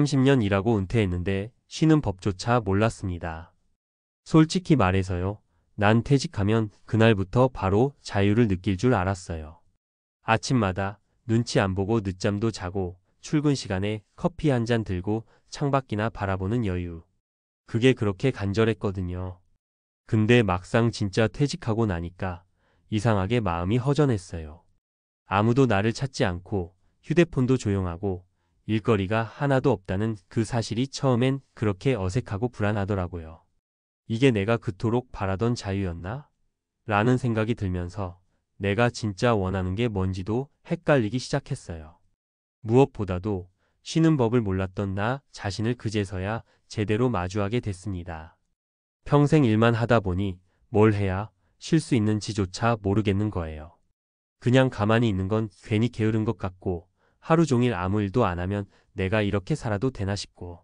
30년 일하고 은퇴했는데 쉬는 법조차 몰랐습니다. 솔직히 말해서요. 난 퇴직하면 그날부터 바로 자유를 느낄 줄 알았어요. 아침마다 눈치 안 보고 늦잠도 자고 출근 시간에 커피 한 잔 들고 창밖이나 바라보는 여유. 그게 그렇게 간절했거든요. 근데 막상 진짜 퇴직하고 나니까 이상하게 마음이 허전했어요. 아무도 나를 찾지 않고 휴대폰도 조용하고 일거리가 하나도 없다는 그 사실이 처음엔 그렇게 어색하고 불안하더라고요. 이게 내가 그토록 바라던 자유였나? 라는 생각이 들면서 내가 진짜 원하는 게 뭔지도 헷갈리기 시작했어요. 무엇보다도 쉬는 법을 몰랐던 나 자신을 그제서야 제대로 마주하게 됐습니다. 평생 일만 하다 보니 뭘 해야 쉴 수 있는지조차 모르겠는 거예요. 그냥 가만히 있는 건 괜히 게으른 것 같고 하루 종일 아무 일도 안 하면 내가 이렇게 살아도 되나 싶고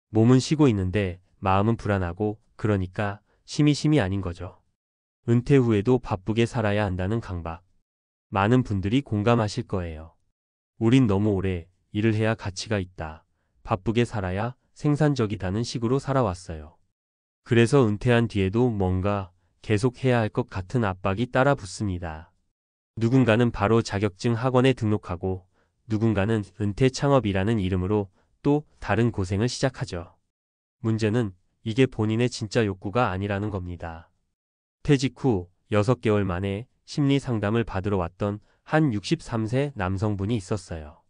몸은 쉬고 있는데 마음은 불안하고 그러니까 쉼이 아닌 거죠. 은퇴 후에도 바쁘게 살아야 한다는 강박. 많은 분들이 공감하실 거예요. 우린 너무 오래 일을 해야 가치가 있다. 바쁘게 살아야 생산적이다는 식으로 살아왔어요. 그래서 은퇴한 뒤에도 뭔가 계속 해야 할 것 같은 압박이 따라 붙습니다. 누군가는 바로 자격증 학원에 등록하고 누군가는 은퇴 창업이라는 이름으로 또 다른 고생을 시작하죠. 문제는 이게 본인의 진짜 욕구가 아니라는 겁니다. 퇴직 후 6개월 만에 심리 상담을 받으러 왔던 한 63세 남성분이 있었어요.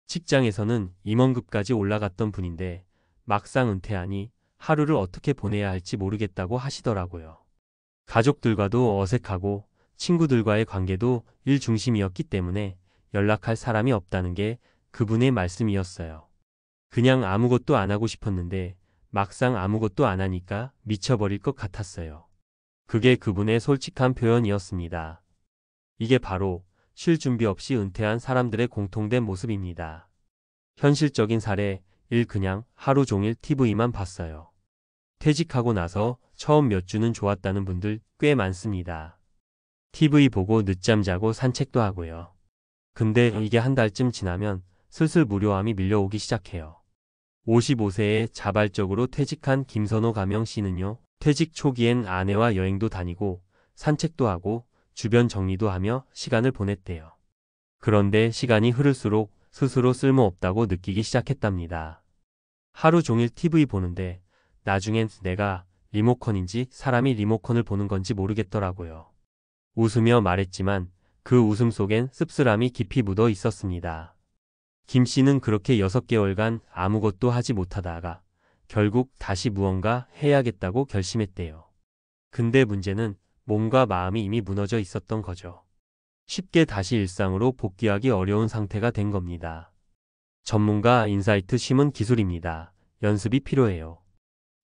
직장에서는 임원급까지 올라갔던 분인데 막상 은퇴하니 하루를 어떻게 보내야 할지 모르겠다고 하시더라고요. 가족들과도 어색하고 친구들과의 관계도 일 중심이었기 때문에 연락할 사람이 없다는 게 그분의 말씀이었어요. 그냥 아무것도 안 하고 싶었는데 막상 아무것도 안 하니까 미쳐버릴 것 같았어요. 그게 그분의 솔직한 표현이었습니다. 이게 바로 쉴 준비 없이 은퇴한 사람들의 공통된 모습입니다. 현실적인 사례 1. 그냥 하루 종일 TV만 봤어요. 퇴직하고 나서 처음 몇 주는 좋았다는 분들 꽤 많습니다. TV 보고 늦잠 자고 산책도 하고요. 근데 이게 한 달쯤 지나면 슬슬 무료함이 밀려오기 시작해요. 55세에 자발적으로 퇴직한 김선호 가명 씨는요. 퇴직 초기엔 아내와 여행도 다니고 산책도 하고 주변 정리도 하며 시간을 보냈대요. 그런데 시간이 흐를수록 스스로 쓸모없다고 느끼기 시작했답니다. 하루 종일 TV 보는데 나중엔 내가 리모컨인지 사람이 리모컨을 보는 건지 모르겠더라고요. 웃으며 말했지만 그 웃음 속엔 씁쓸함이 깊이 묻어 있었습니다. 김 씨는 그렇게 6개월간 아무것도 하지 못하다가 결국 다시 무언가 해야겠다고 결심했대요. 근데 문제는 몸과 마음이 이미 무너져 있었던 거죠. 쉽게 다시 일상으로 복귀하기 어려운 상태가 된 겁니다. 전문가 인사이트 심은 기술입니다. 연습이 필요해요.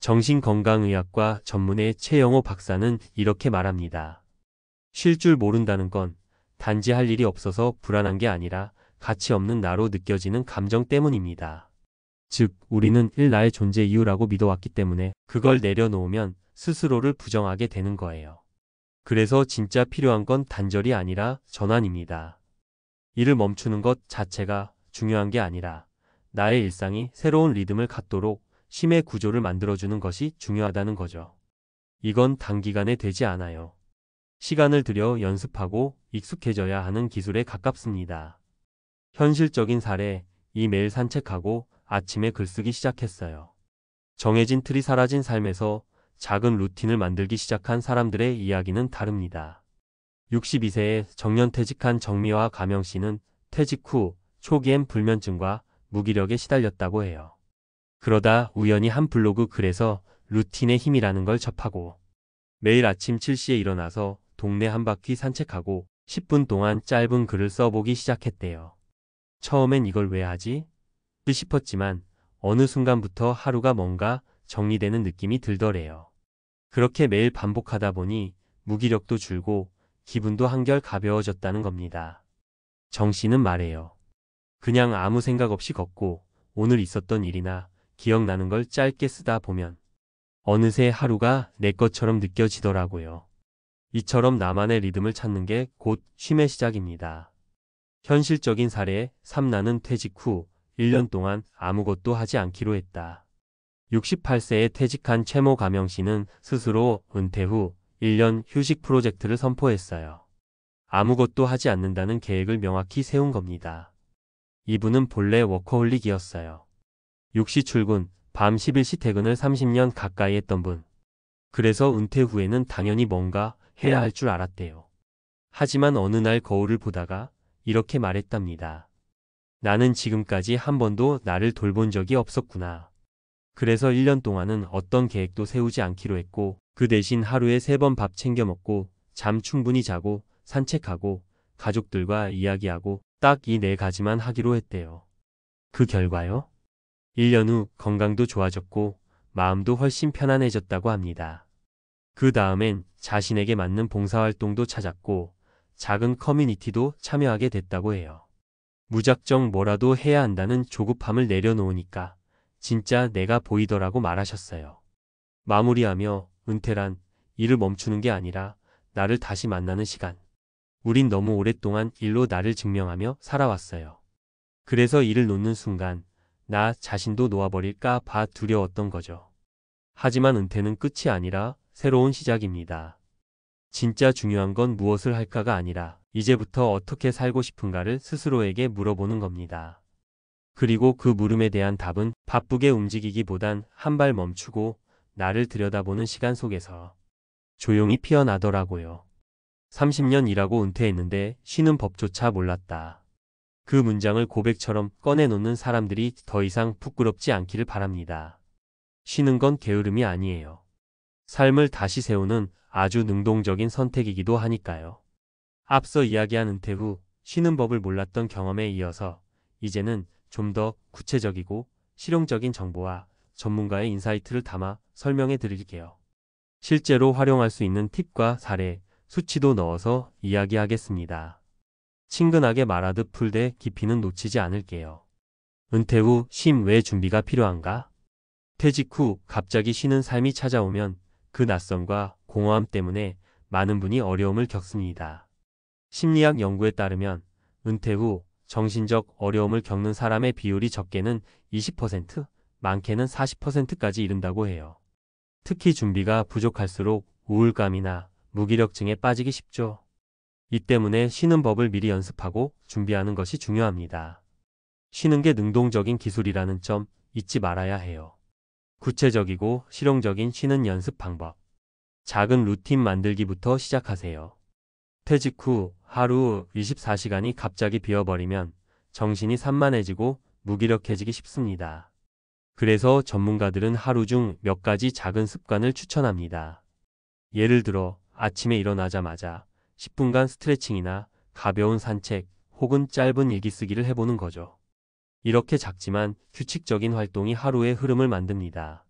정신건강의학과 전문의 최영호 박사는 이렇게 말합니다. 쉴 줄 모른다는 건 단지 할 일이 없어서 불안한 게 아니라 가치 없는 나로 느껴지는 감정 때문입니다. 즉, 우리는 나의 존재 이유라고 믿어왔기 때문에 그걸 내려놓으면 스스로를 부정하게 되는 거예요. 그래서 진짜 필요한 건 단절이 아니라 전환입니다. 일을 멈추는 것 자체가 중요한 게 아니라 나의 일상이 새로운 리듬을 갖도록 쉼의 구조를 만들어주는 것이 중요하다는 거죠. 이건 단기간에 되지 않아요. 시간을 들여 연습하고 익숙해져야 하는 기술에 가깝습니다. 현실적인 사례, 매일 산책하고 아침에 글쓰기 시작했어요. 정해진 틀이 사라진 삶에서 작은 루틴을 만들기 시작한 사람들의 이야기는 다릅니다. 62세에 정년퇴직한 정미화 가명 씨는 퇴직 후 초기엔 불면증과 무기력에 시달렸다고 해요. 그러다 우연히 한 블로그 글에서 루틴의 힘이라는 걸 접하고 매일 아침 7시에 일어나서 동네 한 바퀴 산책하고 10분 동안 짧은 글을 써보기 시작했대요. 처음엔 이걸 왜 하지? 싶었지만 어느 순간부터 하루가 뭔가 정리되는 느낌이 들더래요. 그렇게 매일 반복하다 보니 무기력도 줄고 기분도 한결 가벼워졌다는 겁니다. 정 씨는 말해요. 그냥 아무 생각 없이 걷고 오늘 있었던 일이나 기억나는 걸 짧게 쓰다 보면 어느새 하루가 내 것처럼 느껴지더라고요. 이처럼 나만의 리듬을 찾는 게 곧 쉼의 시작입니다. 현실적인 사례 3. 나는 퇴직 후 1년 동안 아무것도 하지 않기로 했다. 68세에 퇴직한 최모 가명 씨는 스스로 은퇴 후 1년 휴식 프로젝트를 선포했어요. 아무것도 하지 않는다는 계획을 명확히 세운 겁니다. 이분은 본래 워커홀릭이었어요. 6시 출근, 밤 11시 퇴근을 30년 가까이 했던 분. 그래서 은퇴 후에는 당연히 뭔가 해야 할 줄 알았대요. 하지만 어느 날 거울을 보다가 이렇게 말했답니다. 나는 지금까지 한 번도 나를 돌본 적이 없었구나. 그래서 1년 동안은 어떤 계획도 세우지 않기로 했고 그 대신 하루에 3번 밥 챙겨 먹고 잠 충분히 자고 산책하고 가족들과 이야기하고 딱 이 4가지만 하기로 했대요. 그 결과요? 1년 후 건강도 좋아졌고 마음도 훨씬 편안해졌다고 합니다. 그 다음엔 자신에게 맞는 봉사활동도 찾았고 작은 커뮤니티도 참여하게 됐다고 해요. 무작정 뭐라도 해야 한다는 조급함을 내려놓으니까 진짜 내가 보이더라고 말하셨어요. 마무리하며 은퇴란 일을 멈추는 게 아니라 나를 다시 만나는 시간. 우린 너무 오랫동안 일로 나를 증명하며 살아왔어요. 그래서 일을 놓는 순간 나 자신도 놓아버릴까 봐 두려웠던 거죠. 하지만 은퇴는 끝이 아니라 새로운 시작입니다. 진짜 중요한 건 무엇을 할까가 아니라 이제부터 어떻게 살고 싶은가를 스스로에게 물어보는 겁니다. 그리고 그 물음에 대한 답은 바쁘게 움직이기보단 한 발 멈추고 나를 들여다보는 시간 속에서 조용히 피어나더라고요. 30년 일하고 은퇴했는데 쉬는 법조차 몰랐다. 그 문장을 고백처럼 꺼내놓는 사람들이 더 이상 부끄럽지 않기를 바랍니다. 쉬는 건 게으름이 아니에요. 삶을 다시 세우는 아주 능동적인 선택이기도 하니까요. 앞서 이야기한 은퇴 후 쉬는 법을 몰랐던 경험에 이어서 이제는 좀 더 구체적이고 실용적인 정보와 전문가의 인사이트를 담아 설명해 드릴게요. 실제로 활용할 수 있는 팁과 사례, 수치도 넣어서 이야기하겠습니다. 친근하게 말하듯 풀되 깊이는 놓치지 않을게요. 은퇴 후 쉼 왜 준비가 필요한가? 퇴직 후 갑자기 쉬는 삶이 찾아오면 그 낯섦과 공허함 때문에 많은 분이 어려움을 겪습니다. 심리학 연구에 따르면 은퇴 후 정신적 어려움을 겪는 사람의 비율이 적게는 20%, 많게는 40%까지 이른다고 해요. 특히 준비가 부족할수록 우울감이나 무기력증에 빠지기 쉽죠. 이 때문에 쉬는 법을 미리 연습하고 준비하는 것이 중요합니다. 쉬는 게 능동적인 기술이라는 점 잊지 말아야 해요. 구체적이고 실용적인 쉬는 연습 방법. 작은 루틴 만들기부터 시작하세요. 퇴직 후 하루 24시간이 갑자기 비어버리면 정신이 산만해지고 무기력해지기 쉽습니다. 그래서 전문가들은 하루 중 몇 가지 작은 습관을 추천합니다. 예를 들어 아침에 일어나자마자 10분간 스트레칭이나 가벼운 산책 혹은 짧은 일기 쓰기를 해보는 거죠. 이렇게 작지만 규칙적인 활동이 하루의 흐름을 만듭니다.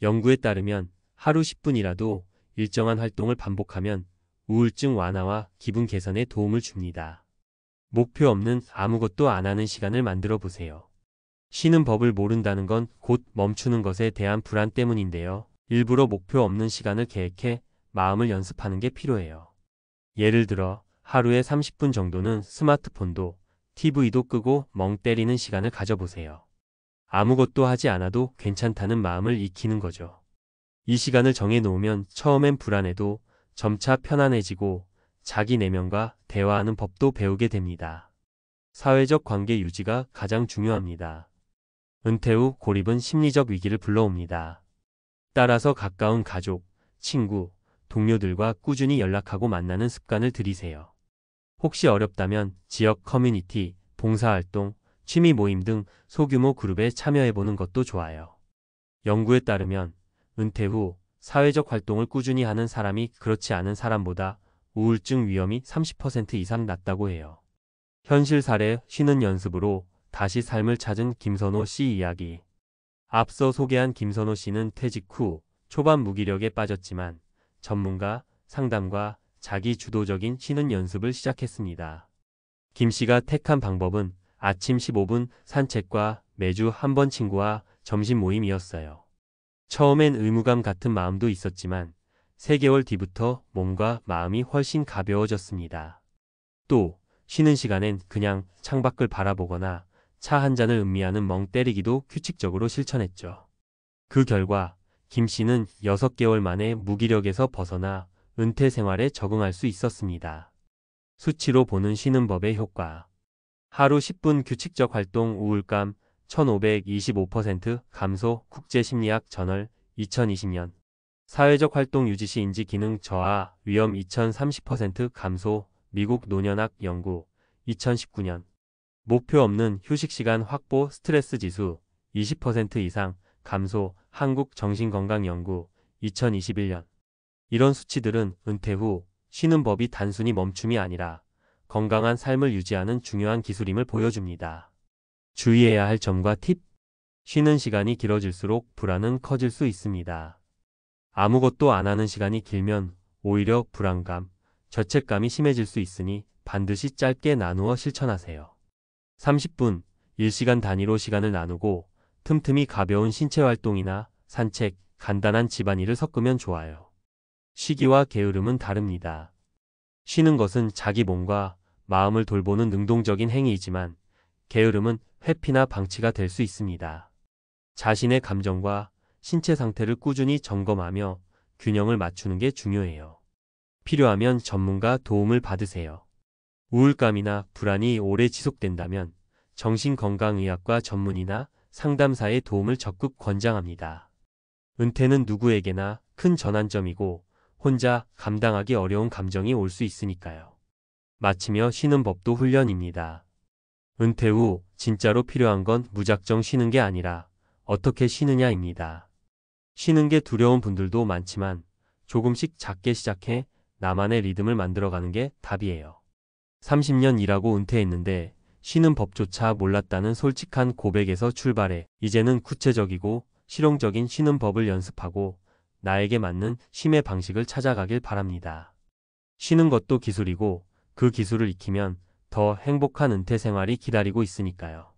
연구에 따르면 하루 10분이라도 일정한 활동을 반복하면 우울증 완화와 기분 개선에 도움을 줍니다. 목표 없는 아무것도 안 하는 시간을 만들어 보세요. 쉬는 법을 모른다는 건 곧 멈추는 것에 대한 불안 때문인데요. 일부러 목표 없는 시간을 계획해 마음을 연습하는 게 필요해요. 예를 들어 하루에 30분 정도는 스마트폰도 TV도 끄고 멍 때리는 시간을 가져보세요. 아무것도 하지 않아도 괜찮다는 마음을 익히는 거죠. 이 시간을 정해놓으면 처음엔 불안해도 점차 편안해지고 자기 내면과 대화하는 법도 배우게 됩니다. 사회적 관계 유지가 가장 중요합니다. 은퇴 후 고립은 심리적 위기를 불러옵니다. 따라서 가까운 가족, 친구, 동료들과 꾸준히 연락하고 만나는 습관을 들이세요. 혹시 어렵다면 지역 커뮤니티, 봉사활동, 취미 모임 등 소규모 그룹에 참여해보는 것도 좋아요. 연구에 따르면 은퇴 후 사회적 활동을 꾸준히 하는 사람이 그렇지 않은 사람보다 우울증 위험이 30% 이상 낮다고 해요. 현실 사례 쉬는 연습으로 다시 삶을 찾은 김선호 씨 이야기. 앞서 소개한 김선호 씨는 퇴직 후 초반 무기력에 빠졌지만 전문가, 상담과 자기 주도적인 쉬는 연습을 시작했습니다. 김 씨가 택한 방법은 아침 15분 산책과 매주 한 번 친구와 점심 모임이었어요. 처음엔 의무감 같은 마음도 있었지만 3개월 뒤부터 몸과 마음이 훨씬 가벼워졌습니다. 또 쉬는 시간엔 그냥 창밖을 바라보거나 차 한 잔을 음미하는 멍 때리기도 규칙적으로 실천했죠. 그 결과 김 씨는 6개월 만에 무기력에서 벗어나 은퇴 생활에 적응할 수 있었습니다. 수치로 보는 쉬는 법의 효과. 하루 10분 규칙적 활동 우울감 1525% 감소 국제심리학 저널 2020년 사회적 활동 유지 시 인지 기능 저하 위험 2030% 감소 미국 노년학 연구 2019년 목표 없는 휴식 시간 확보 스트레스 지수 20% 이상 감소 한국정신건강연구 2021년 이런 수치들은 은퇴 후 쉬는 법이 단순히 멈춤이 아니라 건강한 삶을 유지하는 중요한 기술임을 보여줍니다. 주의해야 할 점과 팁. 쉬는 시간이 길어질수록 불안은 커질 수 있습니다. 아무것도 안 하는 시간이 길면 오히려 불안감, 죄책감이 심해질 수 있으니 반드시 짧게 나누어 실천하세요. 30분, 1시간 단위로 시간을 나누고 틈틈이 가벼운 신체 활동이나 산책, 간단한 집안일을 섞으면 좋아요. 쉬기와 게으름은 다릅니다. 쉬는 것은 자기 몸과 마음을 돌보는 능동적인 행위이지만 게으름은 회피나 방치가 될 수 있습니다. 자신의 감정과 신체 상태를 꾸준히 점검하며 균형을 맞추는 게 중요해요. 필요하면 전문가 도움을 받으세요. 우울감이나 불안이 오래 지속된다면 정신건강의학과 전문의나 상담사의 도움을 적극 권장합니다. 은퇴는 누구에게나 큰 전환점이고 혼자 감당하기 어려운 감정이 올 수 있으니까요. 마치며 쉬는 법도 훈련입니다. 은퇴 후 진짜로 필요한 건 무작정 쉬는 게 아니라 어떻게 쉬느냐입니다. 쉬는 게 두려운 분들도 많지만 조금씩 작게 시작해 나만의 리듬을 만들어가는 게 답이에요. 30년 일하고 은퇴했는데 쉬는 법조차 몰랐다는 솔직한 고백에서 출발해 이제는 구체적이고 실용적인 쉬는 법을 연습하고 나에게 맞는 쉼의 방식을 찾아가길 바랍니다. 쉬는 것도 기술이고 그 기술을 익히면 더 행복한 은퇴 생활이 기다리고 있으니까요.